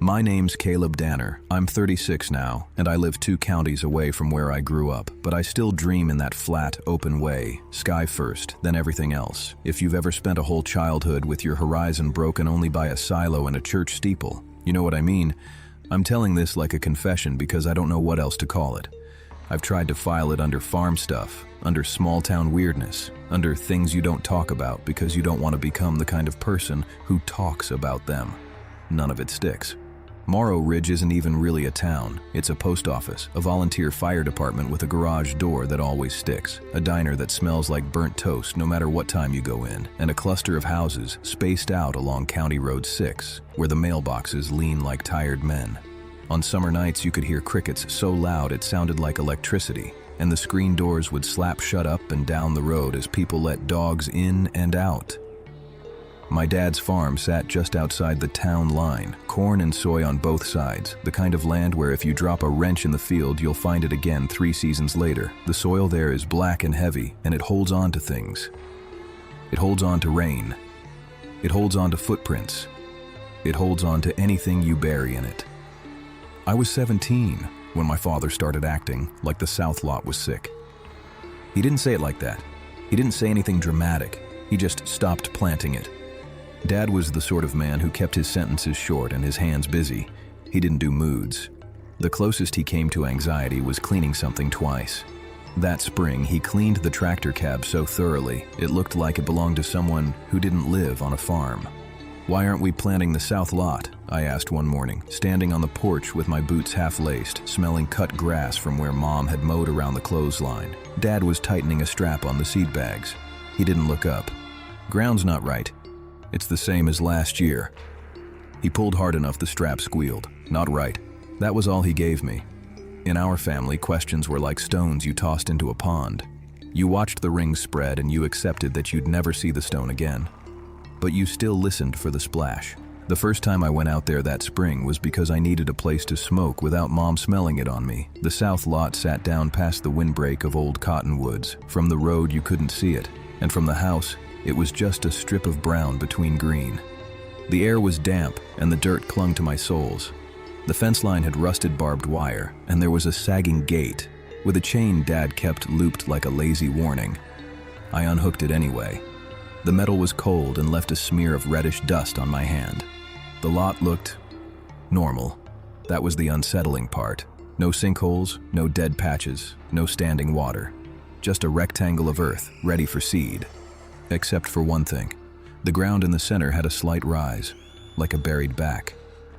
My name's Caleb Danner. I'm 36 now, and I live 2 counties away from where I grew up, but I still dream in that flat, open way, sky first, then everything else. If you've ever spent a whole childhood with your horizon broken only by a silo and a church steeple, you know what I mean? I'm telling this like a confession because I don't know what else to call it. I've tried to file it under farm stuff, under small-town weirdness, under things you don't talk about because you don't want to become the kind of person who talks about them. None of it sticks. Morrow Ridge isn't even really a town. It's a post office, a volunteer fire department with a garage door that always sticks, a diner that smells like burnt toast no matter what time you go in, and a cluster of houses spaced out along County Road 6, where the mailboxes lean like tired men. On summer nights you could hear crickets so loud it sounded like electricity, and the screen doors would slap shut up and down the road as people let dogs in and out. My dad's farm sat just outside the town line, corn and soy on both sides, the kind of land where if you drop a wrench in the field, you'll find it again 3 seasons later. The soil there is black and heavy, and it holds on to things. It holds on to rain. It holds on to footprints. It holds on to anything you bury in it. I was 17 when my father started acting like the South Lot was sick. He didn't say it like that. He didn't say anything dramatic. He just stopped planting it. Dad was the sort of man who kept his sentences short and his hands busy. He didn't do moods. The closest he came to anxiety was cleaning something twice. That spring, he cleaned the tractor cab so thoroughly, it looked like it belonged to someone who didn't live on a farm. "Why aren't we planting the South Lot?" I asked one morning, standing on the porch with my boots half-laced, smelling cut grass from where Mom had mowed around the clothesline. Dad was tightening a strap on the seed bags. He didn't look up. "Ground's not right. It's the same as last year." He pulled hard enough the strap squealed. "Not right." That was all he gave me. In our family, questions were like stones you tossed into a pond. You watched the rings spread and you accepted that you'd never see the stone again. But you still listened for the splash. The first time I went out there that spring was because I needed a place to smoke without Mom smelling it on me. The South Lot sat down past the windbreak of old cottonwoods. From the road you couldn't see it, and from the house it was just a strip of brown between green. The air was damp, and the dirt clung to my soles. The fence line had rusted barbed wire, and there was a sagging gate, with a chain Dad kept looped like a lazy warning. I unhooked it anyway. The metal was cold and left a smear of reddish dust on my hand. The lot looked normal. That was the unsettling part. No sinkholes, no dead patches, no standing water. Just a rectangle of earth, ready for seed. Except for one thing. The ground in the center had a slight rise, like a buried back.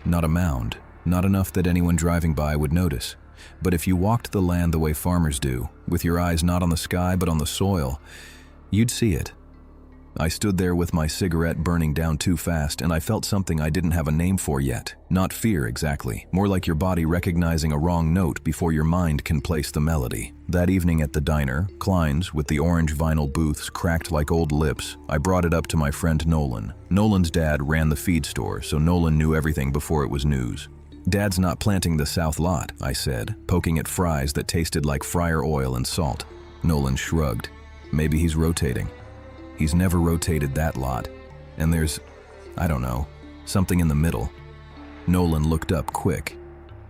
Not a mound, not enough that anyone driving by would notice. But if you walked the land the way farmers do, with your eyes not on the sky but on the soil, you'd see it. I stood there with my cigarette burning down too fast, and I felt something I didn't have a name for yet. Not fear exactly, more like your body recognizing a wrong note before your mind can place the melody. That evening at the diner, Klein's, with the orange vinyl booths cracked like old lips, I brought it up to my friend Nolan. Nolan's dad ran the feed store, so Nolan knew everything before it was news. "Dad's not planting the South Lot," I said, poking at fries that tasted like fryer oil and salt. Nolan shrugged. "Maybe he's rotating." He's never rotated that lot. And there's, I don't know, something in the middle. Nolan looked up quick.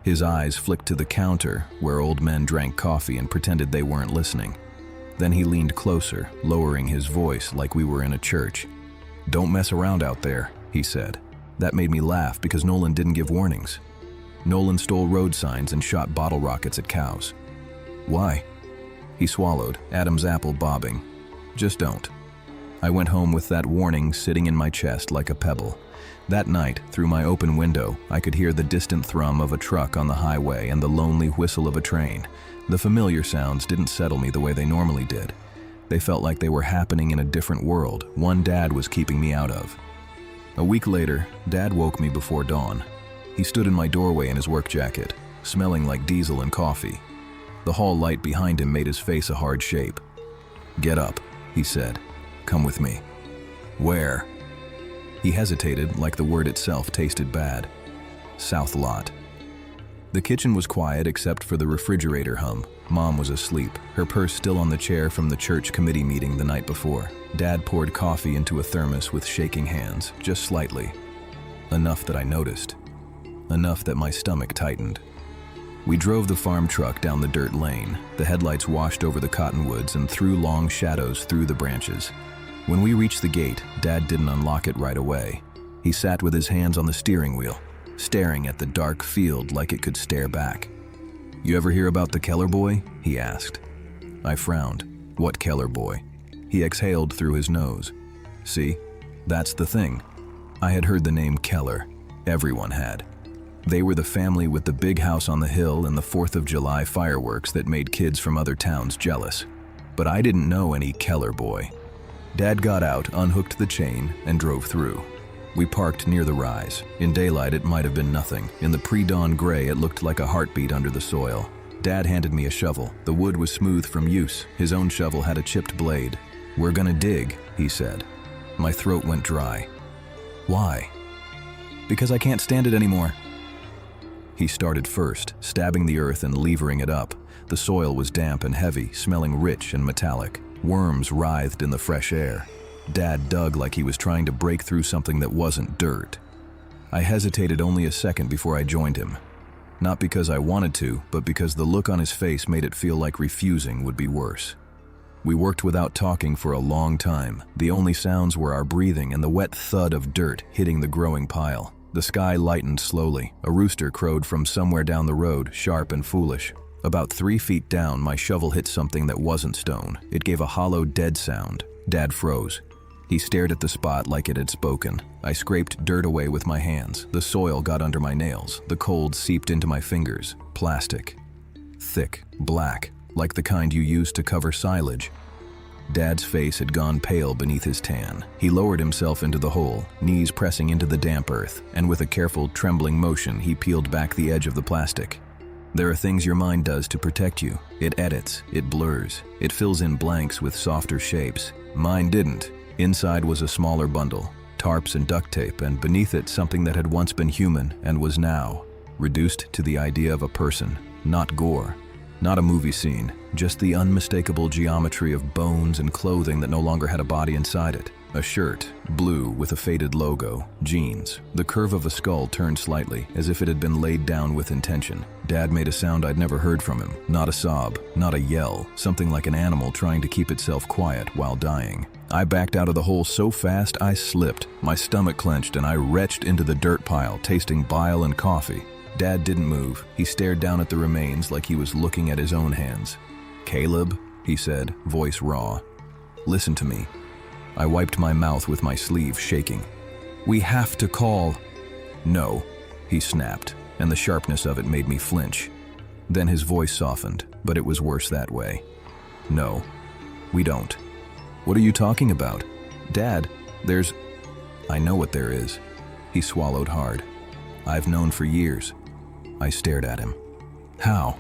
His eyes flicked to the counter where old men drank coffee and pretended they weren't listening. Then he leaned closer, lowering his voice like we were in a church. "Don't mess around out there," he said. That made me laugh because Nolan didn't give warnings. Nolan stole road signs and shot bottle rockets at cows. "Why?" He swallowed, Adam's apple bobbing. "Just don't." I went home with that warning sitting in my chest like a pebble. That night, through my open window, I could hear the distant thrum of a truck on the highway and the lonely whistle of a train. The familiar sounds didn't settle me the way they normally did. They felt like they were happening in a different world, one Dad was keeping me out of. A week later, Dad woke me before dawn. He stood in my doorway in his work jacket, smelling like diesel and coffee. The hall light behind him made his face a hard shape. "Get up," he said. "Come with me." "Where?" He hesitated, like the word itself tasted bad. "South Lot." The kitchen was quiet except for the refrigerator hum. Mom was asleep, her purse still on the chair from the church committee meeting the night before. Dad poured coffee into a thermos with shaking hands, just slightly. Enough that I noticed. enough that my stomach tightened. We drove the farm truck down the dirt lane. The headlights washed over the cottonwoods and threw long shadows through the branches. When we reached the gate, Dad didn't unlock it right away. He sat with his hands on the steering wheel, staring at the dark field like it could stare back. "You ever hear about the Keller boy?" he asked. I frowned. "What Keller boy?" He exhaled through his nose. "See, that's the thing. I had heard the name Keller. Everyone had. They were the family with the big house on the hill and the 4th of July fireworks that made kids from other towns jealous. But I didn't know any Keller boy." Dad got out, unhooked the chain, and drove through. We parked near the rise. In daylight, it might have been nothing. In the pre-dawn gray, it looked like a heartbeat under the soil. Dad handed me a shovel. The wood was smooth from use. His own shovel had a chipped blade. "We're gonna dig," he said. My throat went dry. "Why?" "Because I can't stand it anymore." He started first, stabbing the earth and levering it up. The soil was damp and heavy, smelling rich and metallic. Worms writhed in the fresh air. Dad dug like he was trying to break through something that wasn't dirt. I hesitated only a second before I joined him. Not because I wanted to, but because the look on his face made it feel like refusing would be worse. We worked without talking for a long time. The only sounds were our breathing and the wet thud of dirt hitting the growing pile. The sky lightened slowly. A rooster crowed from somewhere down the road, sharp and foolish. About 3 feet down, my shovel hit something that wasn't stone. It gave a hollow, dead sound. Dad froze. He stared at the spot like it had spoken. I scraped dirt away with my hands. The soil got under my nails. The cold seeped into my fingers. Plastic. Thick, black, like the kind you use to cover silage. Dad's face had gone pale beneath his tan. He lowered himself into the hole, knees pressing into the damp earth, and with a careful, trembling motion, he peeled back the edge of the plastic. There are things your mind does to protect you. It edits, it blurs, it fills in blanks with softer shapes. Mine didn't. Inside was a smaller bundle, tarps and duct tape, and beneath it something that had once been human and was now reduced to the idea of a person, not gore. Not a movie scene, just the unmistakable geometry of bones and clothing that no longer had a body inside it. A shirt, blue with a faded logo, jeans. The curve of a skull turned slightly, as if it had been laid down with intention. Dad made a sound I'd never heard from him. Not a sob, not a yell, something like an animal trying to keep itself quiet while dying. I backed out of the hole so fast I slipped. My stomach clenched and I retched into the dirt pile, tasting bile and coffee. Dad didn't move. He stared down at the remains like he was looking at his own hands. "Caleb," he said, voice raw. "Listen to me." I wiped my mouth with my sleeve, shaking. "We have to call." "No," he snapped, and the sharpness of it made me flinch. Then his voice softened, but it was worse that way. "No, we don't." "What are you talking about?" "Dad, there's—" "I know what there is." He swallowed hard. "I've known for years." I stared at him. "How?"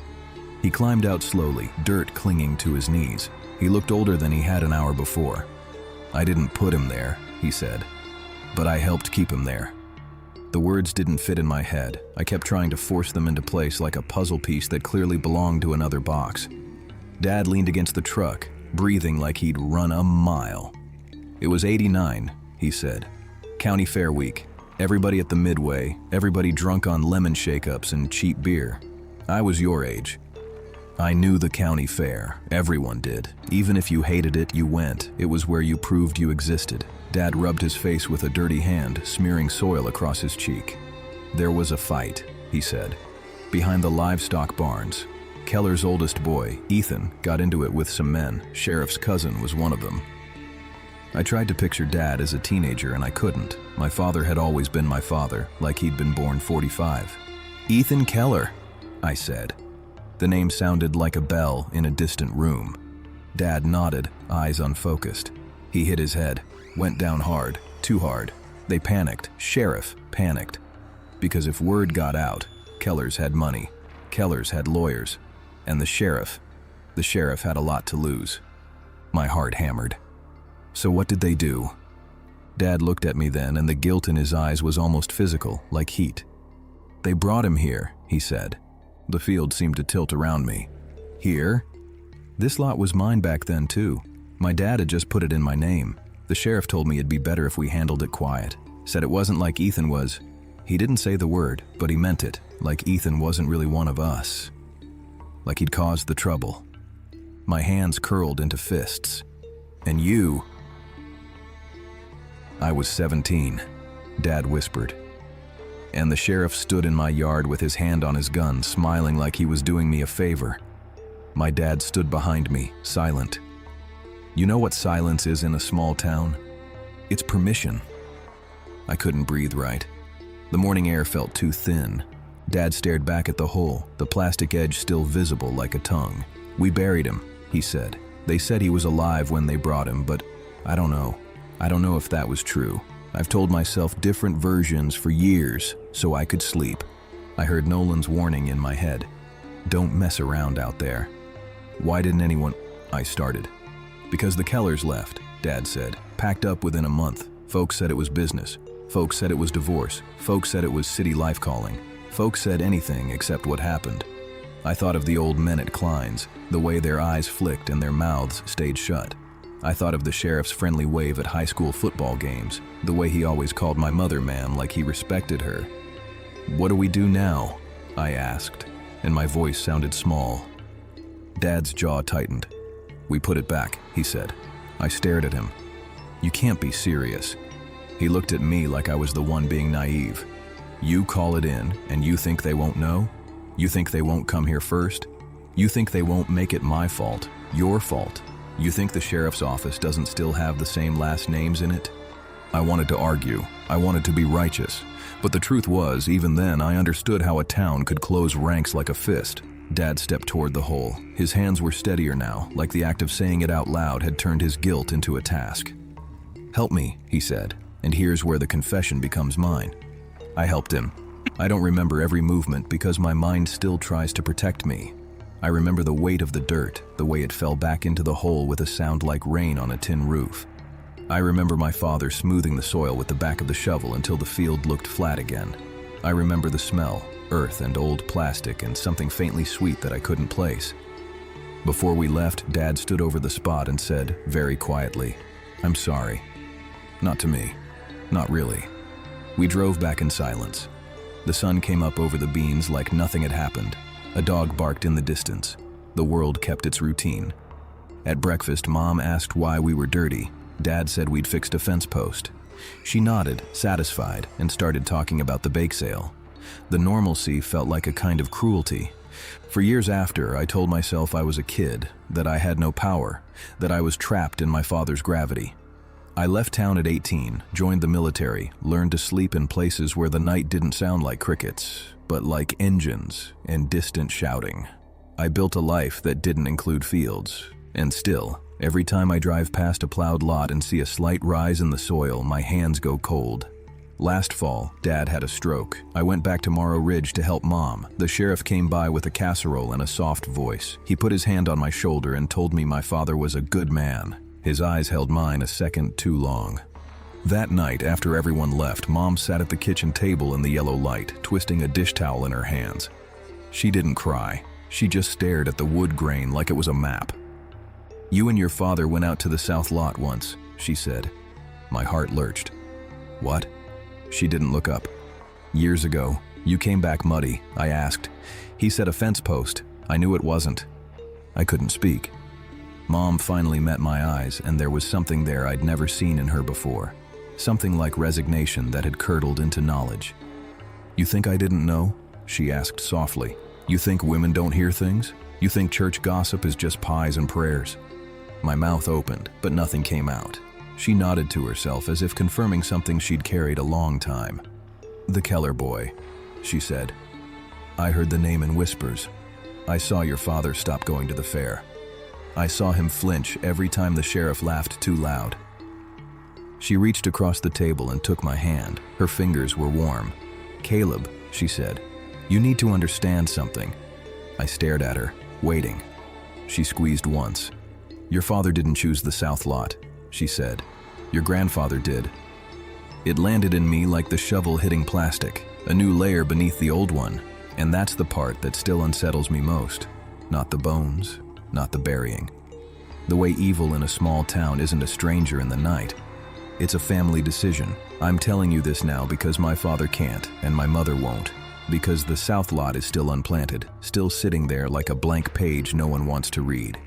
He climbed out slowly, dirt clinging to his knees. He looked older than he had an hour before. "I didn't put him there," he said, "but I helped keep him there." The words didn't fit in my head. I kept trying to force them into place like a puzzle piece that clearly belonged to another box. Dad leaned against the truck, breathing like he'd run a mile. "It was '89, he said. "County Fair week. Everybody at the Midway, everybody drunk on lemon shake-ups and cheap beer. I was your age. I knew the county fair. Everyone did. Even if you hated it, you went. It was where you proved you existed." Dad rubbed his face with a dirty hand, smearing soil across his cheek. "There was a fight," he said, "behind the livestock barns. Keller's oldest boy, Ethan, got into it with some men. Sheriff's cousin was one of them." I tried to picture Dad as a teenager and I couldn't. My father had always been my father, like he'd been born 45. "Ethan Keller," I said. The name sounded like a bell in a distant room. Dad nodded, eyes unfocused. He hit his head, went down hard, too hard. They panicked. Sheriff panicked. Because if word got out, Kellers had money, Kellers had lawyers, and the sheriff had a lot to lose. My heart hammered. "So what did they do?" Dad looked at me then, and the guilt in his eyes was almost physical, like heat. "They brought him here," he said. The field seemed to tilt around me. "Here?" This lot was mine back then, too. My dad had just put it in my name. The sheriff told me it'd be better if we handled it quiet. Said it wasn't like Ethan was. He didn't say the word, but he meant it, like Ethan wasn't really one of us. Like he'd caused the trouble. My hands curled into fists. And you... I was 17, Dad whispered. And the sheriff stood in my yard with his hand on his gun, smiling like he was doing me a favor. My dad stood behind me, silent. You know what silence is in a small town? It's permission. I couldn't breathe right. The morning air felt too thin. Dad stared back at the hole, the plastic edge still visible like a tongue. We buried him, he said. They said he was alive when they brought him, but I don't know. I don't know if that was true. I've told myself different versions for years so I could sleep. I heard Nolan's warning in my head. Don't mess around out there. Why didn't anyone... I started. Because the Kellers left, Dad said. Packed up within a month. Folks said it was business. Folks said it was divorce. Folks said it was city life calling. Folks said anything except what happened. I thought of the old men at Klein's, the way their eyes flicked and their mouths stayed shut. I thought of the sheriff's friendly wave at high school football games, the way he always called my mother ma'am like he respected her. What do we do now? I asked, and my voice sounded small. Dad's jaw tightened. We put it back, he said. I stared at him. You can't be serious. He looked at me like I was the one being naive. You call it in, and you think they won't know? You think they won't come here first? You think they won't make it my fault, your fault? You think the sheriff's office doesn't still have the same last names in it? I wanted to argue. I wanted to be righteous. But the truth was, even then, I understood how a town could close ranks like a fist. Dad stepped toward the hole. His hands were steadier now, like the act of saying it out loud had turned his guilt into a task. Help me, he said, and here's where the confession becomes mine. I helped him. I don't remember every movement because my mind still tries to protect me. I remember the weight of the dirt, the way it fell back into the hole with a sound like rain on a tin roof. I remember my father smoothing the soil with the back of the shovel until the field looked flat again. I remember the smell, earth and old plastic and something faintly sweet that I couldn't place. Before we left, Dad stood over the spot and said, very quietly, I'm sorry. Not to me. Not really. We drove back in silence. The sun came up over the beans like nothing had happened. A dog barked in the distance. The world kept its routine. At breakfast, Mom asked why we were dirty. Dad said we'd fixed a fence post. She nodded, satisfied, and started talking about the bake sale. The normalcy felt like a kind of cruelty. For years after, I told myself I was a kid, that I had no power, that I was trapped in my father's gravity. I left town at 18, joined the military, learned to sleep in places where the night didn't sound like crickets, but like engines and distant shouting. I built a life that didn't include fields, and still, every time I drive past a plowed lot and see a slight rise in the soil, my hands go cold. Last fall, Dad had a stroke. I went back to Morrow Ridge to help Mom. The sheriff came by with a casserole and a soft voice. He put his hand on my shoulder and told me my father was a good man. His eyes held mine a second too long. That night, after everyone left, Mom sat at the kitchen table in the yellow light, twisting a dish towel in her hands. She didn't cry. She just stared at the wood grain like it was a map. You and your father went out to the south lot once, she said. My heart lurched. What? She didn't look up. Years ago, you came back muddy, I asked. He said a fence post. I knew it wasn't. I couldn't speak. Mom finally met my eyes, and there was something there I'd never seen in her before. Something like resignation that had curdled into knowledge. You think I didn't know? She asked softly. You think women don't hear things? You think church gossip is just pies and prayers? My mouth opened, but nothing came out. She nodded to herself as if confirming something she'd carried a long time. The Keller boy, she said. I heard the name in whispers. I saw your father stop going to the fair. I saw him flinch every time the sheriff laughed too loud. She reached across the table and took my hand. Her fingers were warm. Caleb, she said, you need to understand something. I stared at her, waiting. She squeezed once. Your father didn't choose the south lot, she said. Your grandfather did. It landed in me like the shovel hitting plastic, a new layer beneath the old one, and that's the part that still unsettles me most. Not the bones, not the burying. The way evil in a small town isn't a stranger in the night. It's a family decision. I'm telling you this now because my father can't, and my mother won't. Because the south lot is still unplanted, still sitting there like a blank page no one wants to read.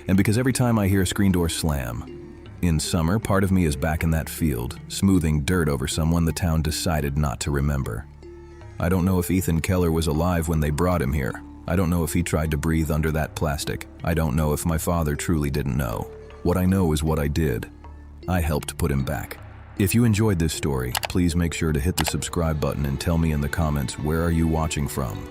And because every time I hear a screen door slam, in summer, part of me is back in that field, smoothing dirt over someone the town decided not to remember. I don't know if Ethan Keller was alive when they brought him here. I don't know if he tried to breathe under that plastic. I don't know if my father truly didn't know. What I know is what I did. I helped put him back. If you enjoyed this story, please make sure to hit the subscribe button and tell me in the comments, where are you watching from?